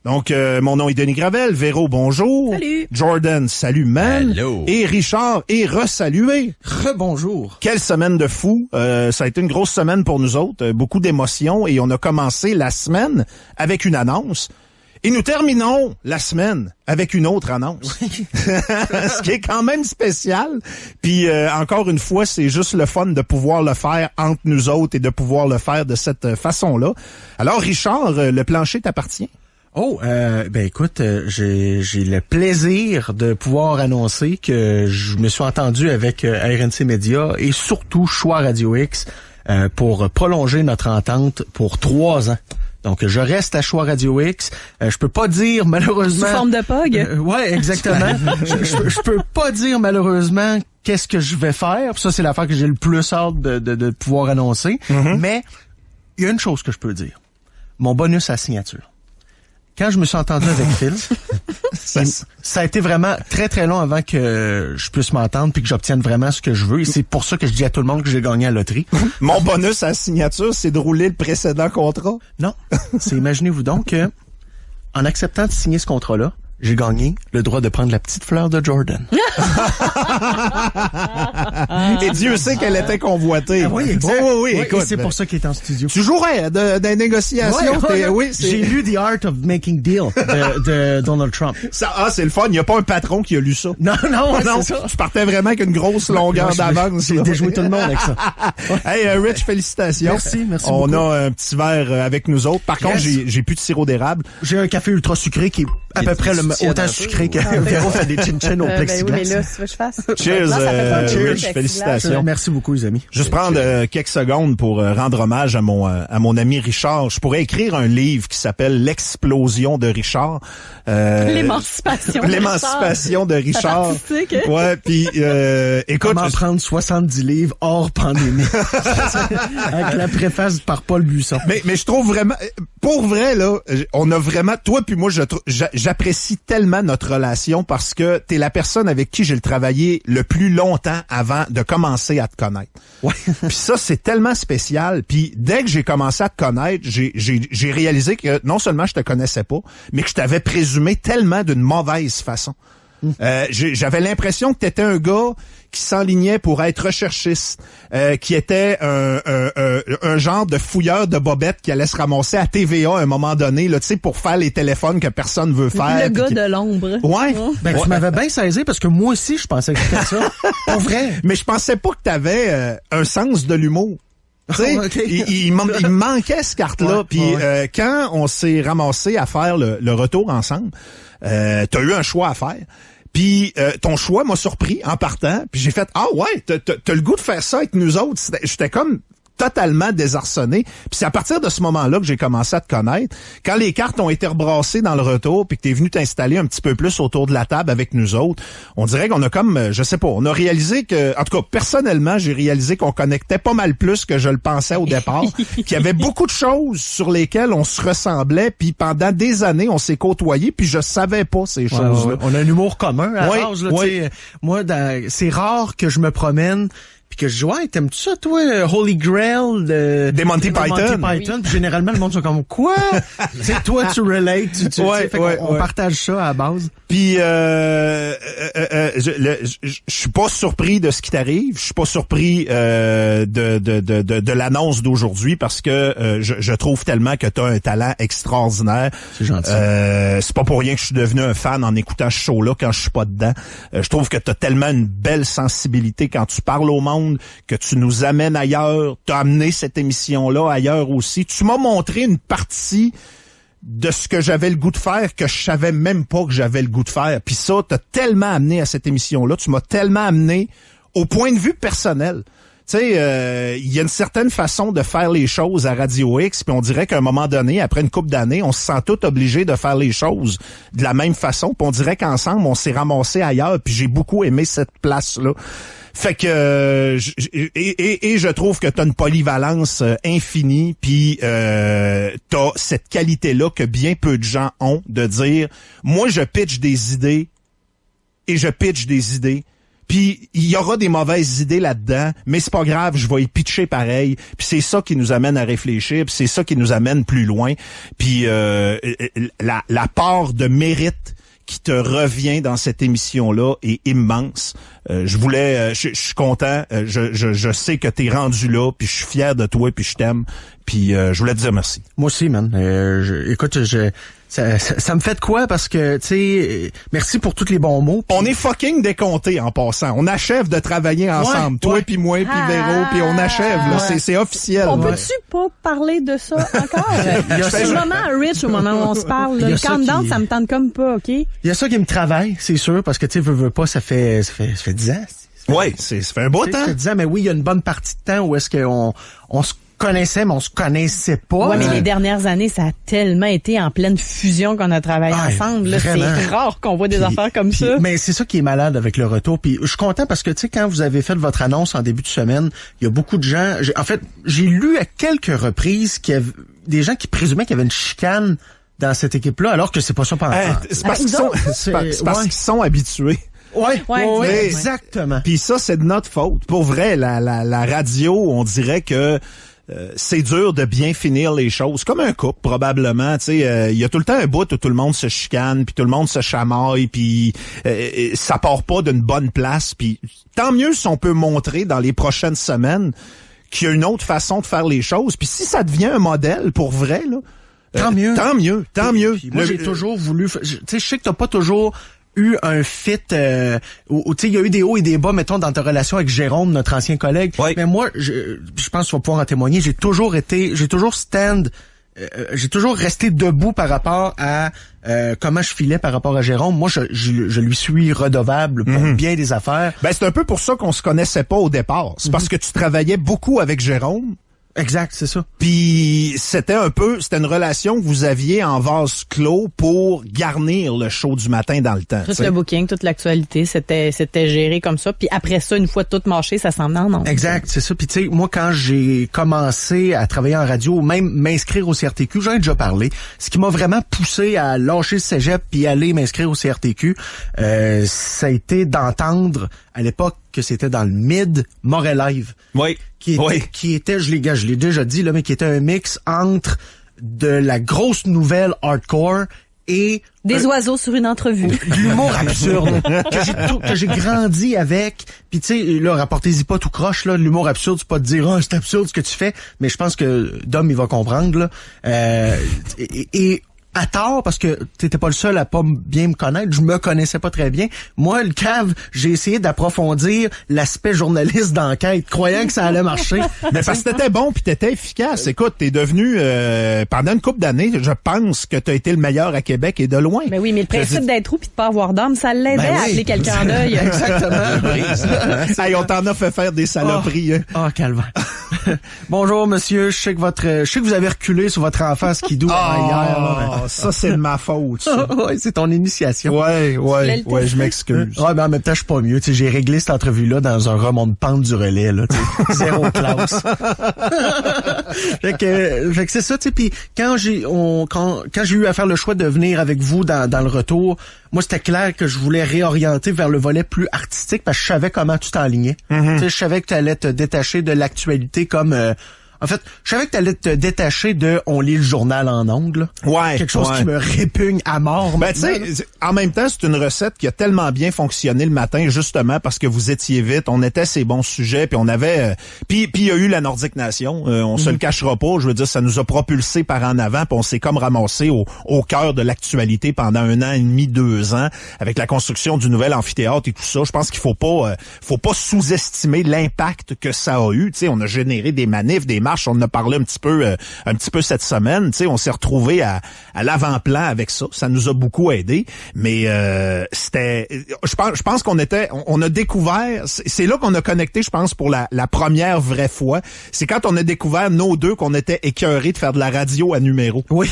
Donc, mon nom est Denis Gravel. Véro, bonjour. Salut. Jordan, salut, man. Hello. Et Richard est resalué. Rebonjour. Quelle semaine de fou. Ça a été une grosse semaine pour nous autres. Beaucoup d'émotions. Et on a commencé la semaine avec une annonce. Et nous terminons la semaine avec une autre annonce. Ce qui est quand même spécial. Puis encore une fois, c'est juste le fun de pouvoir le faire entre nous autres et de pouvoir le faire de cette façon-là. Alors Richard, le plancher t'appartient. Oh, ben écoute, j'ai le plaisir de pouvoir annoncer que je me suis entendu avec RNC Média et surtout Choix Radio X pour prolonger notre entente pour 3 ans. Donc, je reste à Choix Radio X. Je peux pas dire, malheureusement... Sous forme de POG? Ouais, exactement. je peux pas dire, malheureusement, qu'est-ce que je vais faire. Ça, c'est l'affaire que j'ai le plus hâte de pouvoir annoncer. Mm-hmm. Mais, il y a une chose que je peux dire. Mon bonus à signature. Quand je me suis entendu avec Phil, ça a été vraiment très, très long avant que je puisse m'entendre puis que j'obtienne vraiment ce que je veux. Et c'est pour ça que je dis à tout le monde que j'ai gagné à la loterie. Mon bonus à la signature, c'est de rouler le précédent contrat? Non. C'est, imaginez-vous donc que, en acceptant de signer ce contrat-là, j'ai gagné le droit de prendre la petite fleur de Jordan. Et Dieu sait qu'elle était convoitée. Ah oui, exact. Oui, écoute. Et c'est pour ça qu'il est en studio. Tu jouerais des négociations. Oui, j'ai lu The Art of Making Deal de Donald Trump. C'est le fun. Il n'y a pas un patron qui a lu ça. Non, c'est ça. Je partais vraiment avec une grosse longueur d'avance. J'ai déjoué tout le monde avec ça. Hey, Rich, félicitations. Merci On beaucoup. a un petit verre avec nous autres. Par contre, j'ai plus de sirop d'érable. J'ai un café ultra sucré qui est à peu près autant sucré que Véro fait des chin-chin au plexiglas. Oui, mais là, si tu veux que je fasse. Cheers, Rich, félicitations. Merci beaucoup, les amis. Juste prendre quelques secondes pour rendre hommage à mon ami Richard. Je pourrais écrire un livre qui s'appelle L'explosion de Richard. L'émancipation de Richard. Ouais, puis écoute, comment prendre 70 livres hors pandémie. Avec la préface par Paul Buisson. Mais je trouve vraiment, pour vrai là, on a vraiment, toi puis moi, j'apprécie tellement notre relation parce que t'es la personne avec qui j'ai travaillé le plus longtemps avant de commencer à te connaître. Ouais. Puis ça, c'est tellement spécial. Puis dès que j'ai commencé à te connaître, j'ai réalisé que non seulement je te connaissais pas, mais que je t'avais présumé tellement d'une mauvaise façon. J'avais l'impression que t'étais un gars qui s'enlignait pour être recherchiste, qui était un genre de fouilleur de bobettes qui allait se ramasser à TVA à un moment donné, là, tu sais, pour faire les téléphones que personne veut faire. Le gars de l'ombre. Ouais. Tu m'avais bien saisi parce que moi aussi, je pensais que c'était ça. Pas vrai. Mais je pensais pas que t'avais un sens de l'humour. Tu sais, okay. il me manquait ce carte-là. Puis quand on s'est ramassé à faire le retour ensemble, t'as eu un choix à faire. Puis ton choix m'a surpris en partant. Puis j'ai fait t'as le goût de faire ça avec nous autres. J'étais comme totalement désarçonné. Puis c'est à partir de ce moment-là que j'ai commencé à te connaître. Quand les cartes ont été rebrassées dans le retour, puis que t'es venu t'installer un petit peu plus autour de la table avec nous autres, on dirait qu'on a comme, je sais pas, on a réalisé que, en tout cas, personnellement, j'ai réalisé qu'on connectait pas mal plus que je le pensais au départ, qu'il y avait beaucoup de choses sur lesquelles on se ressemblait, puis pendant des années, on s'est côtoyés, puis je savais pas ces choses-là. On a un humour commun à la base, là, oui. Moi, c'est rare que je me promène puis que je dis, ouais, t'aimes-tu ça, toi, Holy Grail des Monty Python? Oui. Puis généralement, le monde sont comme, quoi? C'est toi, tu relates, on partage ça à la base. Puis, je suis pas surpris de ce qui t'arrive. Je suis pas surpris, de l'annonce d'aujourd'hui parce que, je trouve tellement que t'as un talent extraordinaire. C'est gentil. C'est pas pour rien que je suis devenu un fan en écoutant ce show-là quand je suis pas dedans. Je trouve que t'as tellement une belle sensibilité quand tu parles au monde, que tu nous amènes ailleurs, t'as amené cette émission-là ailleurs aussi. Tu m'as montré une partie de ce que j'avais le goût de faire que je savais même pas que j'avais le goût de faire. Puis ça, t'as tellement amené à cette émission-là, tu m'as tellement amené au point de vue personnel. Tu sais, il y a une certaine façon de faire les choses à Radio X, puis on dirait qu'à un moment donné, après une couple d'années, on se sent tout obligé de faire les choses de la même façon, puis on dirait qu'ensemble, on s'est ramassé ailleurs, puis j'ai beaucoup aimé cette place-là. Fait que je trouve que t'as une polyvalence infinie, puis t'as cette qualité-là que bien peu de gens ont de dire, moi je pitch des idées et je pitch des idées. Puis il y aura des mauvaises idées là-dedans, mais c'est pas grave, je vais y pitcher pareil. Puis c'est ça qui nous amène à réfléchir, puis c'est ça qui nous amène plus loin. Puis la part de mérite qui te revient dans cette émission-là est immense. Je suis content. Je sais que t'es rendu là, puis je suis fier de toi, puis je t'aime. Puis je voulais te dire merci. Moi aussi, man. Écoute, ça me fait de quoi parce que, tu sais, merci pour tous les bons mots. On est fucking décomptés en passant. On achève de travailler ensemble. Toi puis moi puis Véro, puis on achève. Là. C'est officiel. On peut-tu pas parler de ça encore? C'est le moment Rich au moment où on se parle. Le countdown, ça me tente comme pas, OK? Il y a ça qui me travaille, c'est sûr, parce que, tu sais, veux pas, ça fait 10 ans. Oui, ça fait un beau temps. Ça fait 10 ans, mais oui, il y a une bonne partie de temps où est-ce qu'on se connaissait, mais on se connaissait pas. Ouais, mais les dernières années, ça a tellement été en pleine fusion qu'on a travaillé ensemble. Là, c'est rare qu'on voit des affaires comme ça. Mais c'est ça qui est malade avec le retour. Puis je suis content parce que, tu sais, quand vous avez fait votre annonce en début de semaine, il y a beaucoup de gens... j'ai lu à quelques reprises qu'il y avait des gens qui présumaient qu'il y avait une chicane dans cette équipe-là, alors que c'est pas ça pendant c'est parce qu'ils sont habitués. Ouais, exactement. Puis ça, c'est de notre faute. Pour vrai, la radio, on dirait que c'est dur de bien finir les choses. Comme un couple, probablement. Tu sais, il y a tout le temps un bout où tout le monde se chicane, puis tout le monde se chamaille, puis ça part pas d'une bonne place. Puis tant mieux si on peut montrer dans les prochaines semaines qu'il y a une autre façon de faire les choses. Puis si ça devient un modèle pour vrai, là, tant mieux. Puis moi, j'ai toujours voulu... Tu sais, je sais que t'as pas toujours eu un fit où tu sais, il y a eu des hauts et des bas, mettons, dans ta relation avec Jérôme, notre ancien collègue. Oui. Mais moi, je pense que tu vas pouvoir en témoigner, j'ai toujours resté debout par rapport à comment je filais par rapport à Jérôme. Moi, je lui suis redevable pour bien des affaires. Ben, c'est un peu pour ça qu'on se connaissait pas au départ. C'est parce que tu travaillais beaucoup avec Jérôme. Exact, c'est ça. Puis c'était une relation que vous aviez en vase clos pour garnir le show du matin dans le temps. Tout le booking, toute l'actualité, c'était géré comme ça. Puis après ça, une fois tout marché, ça s'en venait en ondes. Exact, c'est ça. Puis tu sais, moi, quand j'ai commencé à travailler en radio, même m'inscrire au CRTQ, j'en ai déjà parlé. Ce qui m'a vraiment poussé à lâcher le cégep puis aller m'inscrire au CRTQ, ça a été d'entendre à l'époque que c'était dans le mid Montréal Live. Oui. Qui était, je l'ai déjà dit, là, mais qui était un mix entre de la grosse nouvelle hardcore et des oiseaux sur une entrevue. L'humour absurde que j'ai grandi avec. Puis tu sais, là, rapportez-y pas tout croche, là. L'humour absurde, c'est pas de dire c'est absurde ce que tu fais, mais je pense que Dom, il va comprendre, là. Et à tort, parce que t'étais pas le seul à pas bien me connaître, je me connaissais pas très bien. Moi, le cave, j'ai essayé d'approfondir l'aspect journaliste d'enquête, croyant que ça allait marcher. Mais parce que t'étais bon puis t'étais efficace. Écoute, t'es devenu, pendant une couple d'années, je pense que t'as été le meilleur à Québec et de loin. Mais oui, mais le principe d'être roux puis de pas avoir d'âme, ça l'aidait à appeler quelqu'un en deuil. Exactement. Hey, on t'en a fait faire des saloperies. Calvaire. Bonjour, monsieur. Je sais que vous avez reculé sur votre enfant skidoo hier. Ça, c'est de ma faute, ça. Ouais, c'est ton initiation. Ouais, je m'excuse. Ouais, mais en même temps, je suis pas mieux. Tu sais, j'ai réglé cette entrevue-là dans un remonte-pente du relais, là, tu sais. Zéro classe. fait que c'est ça, tu sais. Puis quand j'ai eu à faire le choix de venir avec vous dans le retour, moi, c'était clair que je voulais réorienter vers le volet plus artistique parce que je savais comment tu t'enlignais. Tu sais, je savais que tu allais te détacher de l'actualité comme... En fait, je savais que t'allais te détacher de on lit le journal en ongle. Ouais. Quelque chose qui me répugne à mort. Ben, tu sais, en même temps, c'est une recette qui a tellement bien fonctionné le matin, justement, parce que vous étiez vite, on était ces bons sujets, puis on avait... Puis il y a eu la Nordique Nation, on se le cachera pas, je veux dire, ça nous a propulsé par en avant, puis on s'est comme ramassé au cœur de l'actualité pendant 1 an et demi, 2 ans, avec la construction du nouvel amphithéâtre et tout ça. Je pense qu'il faut pas sous-estimer l'impact que ça a eu. Tu sais, on a généré des manifs, des marches, on en a parlé un petit peu cette semaine. Tu sais, on s'est retrouvé à l'avant-plan avec ça. Ça nous a beaucoup aidé. Mais je pense qu'on a découvert. C'est là qu'on a connecté, je pense, pour la première vraie fois. C'est quand on a découvert nos deux qu'on était écœurés de faire de la radio à numéro. Oui,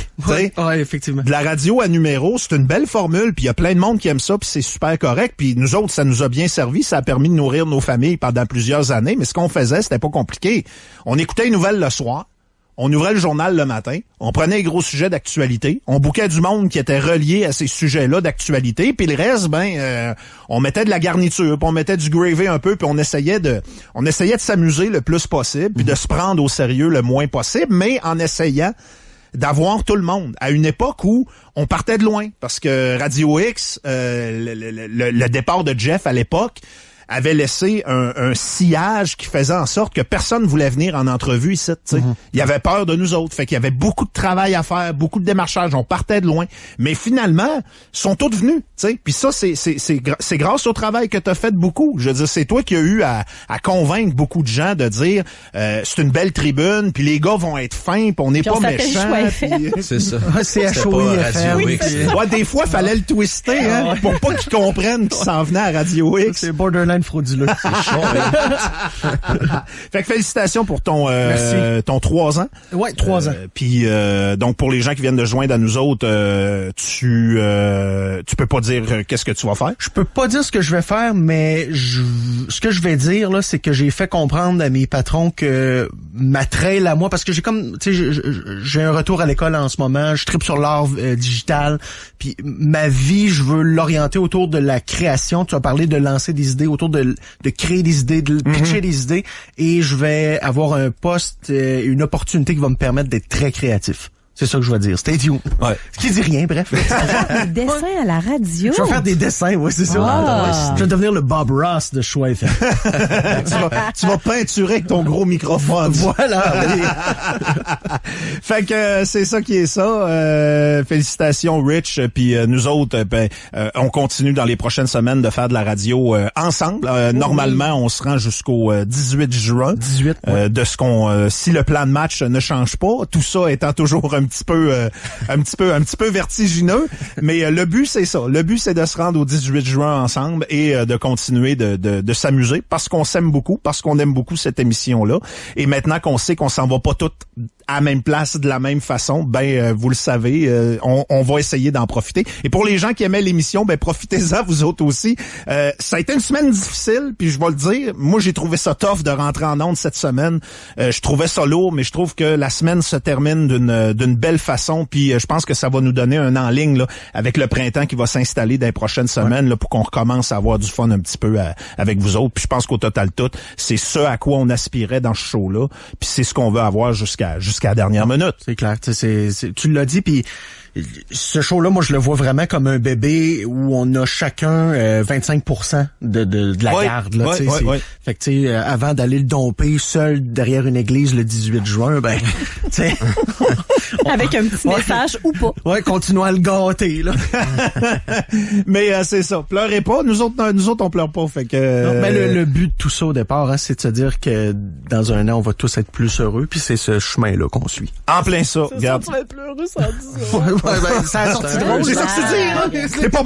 effectivement. De la radio à numéro, c'est une belle formule. Puis il y a plein de monde qui aime ça. Puis c'est super correct. Puis nous autres, ça nous a bien servi. Ça a permis de nourrir nos familles pendant plusieurs années. Mais ce qu'on faisait, c'était pas compliqué. On écoutait les nouvelles le soir. on ouvrait le journal le matin, on prenait les gros sujets d'actualité, on bouquait du monde qui était relié à ces sujets-là d'actualité, puis le reste, on mettait de la garniture, puis on mettait du gravy un peu, puis on essayait de s'amuser le plus possible, puis de se prendre au sérieux le moins possible, mais en essayant d'avoir tout le monde. À une époque où on partait de loin, parce que Radio X, le départ de Jeff à l'époque, avait laissé un sillage qui faisait en sorte que personne voulait venir en entrevue ici. Il y avait peur de nous autres. Fait qu'il y avait beaucoup de travail à faire, beaucoup de démarchage. On partait de loin. Mais finalement, ils sont tous venus. Puis ça, c'est grâce au travail que tu as fait beaucoup. Je veux dire, c'est toi qui as eu à convaincre beaucoup de gens de dire c'est une belle tribune, puis les gars vont être fins, puis on n'est pas méchants. C'est ça. C'est HOI-FM. Ouais, des fois, fallait le twister pour pas qu'ils comprennent qu'ils s'en venaient à Radio X. C'est borderline frauduleux. C'est chaud. Fait que félicitations pour ton 3 ans. Ouais, 3 ans. Puis donc pour les gens qui viennent de joindre à nous autres, tu peux pas dire qu'est-ce que tu vas faire? Je peux pas dire ce que je vais faire, mais ce que je vais dire là, c'est que j'ai fait comprendre à mes patrons que ma trail à moi, parce que j'ai un retour à l'école en ce moment, je tripe sur l'art digital, puis ma vie, je veux l'orienter autour de la création. Tu as parlé de lancer des idées, autour de créer des idées, de pitcher des idées, et je vais avoir un poste, une opportunité qui va me permettre d'être très créatif. C'est ça que je vais dire. Stay tuned. Ouais. Ce qui dit rien, bref. Tu vas faire des dessins à la radio. Je vais faire des dessins, oui, c'est ça. Je vais devenir le Bob Ross de Choix FM. tu vas peinturer avec ton gros microphone. Voilà. Fait que c'est ça qui est ça. Félicitations, Rich. Puis nous autres, on continue dans les prochaines semaines de faire de la radio ensemble. Normalement, on se rend jusqu'au 18 juin. 18. Ouais. De ce qu'on, si le plan de match ne change pas, tout ça étant toujours un petit peu vertigineux, mais le but c'est ça. Le but c'est de se rendre au 18 juin ensemble et de continuer de s'amuser parce qu'on s'aime beaucoup, parce qu'on aime beaucoup cette émission-là. Et maintenant qu'on sait qu'on s'en va pas toutes à la même place de la même façon, vous le savez, on va essayer d'en profiter. Et pour les gens qui aimaient l'émission, profitez-en vous autres aussi. Ça a été une semaine difficile, puis je vais le dire, moi j'ai trouvé ça tough de rentrer en onde cette semaine. Je trouvais ça lourd, mais je trouve que la semaine se termine d'une belle façon, puis je pense que ça va nous donner un en ligne là, avec le printemps qui va s'installer dans les prochaines semaines là, pour qu'on recommence à avoir du fun un petit peu avec vous autres. Puis je pense qu'au total tout, c'est ce à quoi on aspirait dans ce show-là, puis c'est ce qu'on veut avoir jusqu'à la dernière minute. C'est clair, tu l'as dit, puis ce show-là, moi, je le vois vraiment comme un bébé où on a chacun 25% de la garde. Là, Fait que, tu sais, avant d'aller le domper seul derrière une église le 18 juin, tu sais... Avec un petit message ou pas. Ouais, continuons à le gâter, là. Mais c'est ça. Pleurez pas. Nous autres, on pleure pas. Fait que... Non, mais le but de tout ça, au départ, c'est de se dire que dans un an, on va tous être plus heureux, puis c'est ce chemin-là qu'on suit. En plein ça. Regarde. Tu vas être plus heureux sans 10 ans. Ça a sorti drôle. C'est ça que je te dis, hein? T'es pas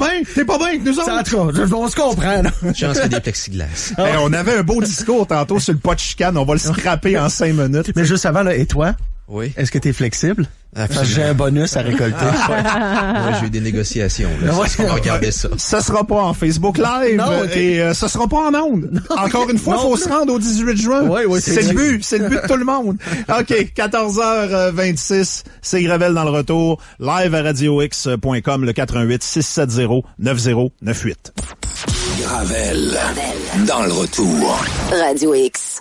bien avec nous autres. On se comprend, là. J'en fais des plexiglas. Hey, on avait un beau discours tantôt sur le pot de chicane. On va le scraper en 5 minutes. Mais juste avant, là, et toi? Oui. Est-ce que t'es flexible? J'ai un bonus à récolter. Moi, j'ai eu des négociations, là. On va regarder ça. Ça sera pas en Facebook Live. Non, okay. Et ça sera pas en ondes. Encore une fois, faut se rendre au 18 juin. Oui, c'est le but. C'est le but de tout le monde. OK. 14h26. C'est Gravel dans le retour. Live à radiox.com, le 418-670-9098. Gravel dans le retour. Radio X.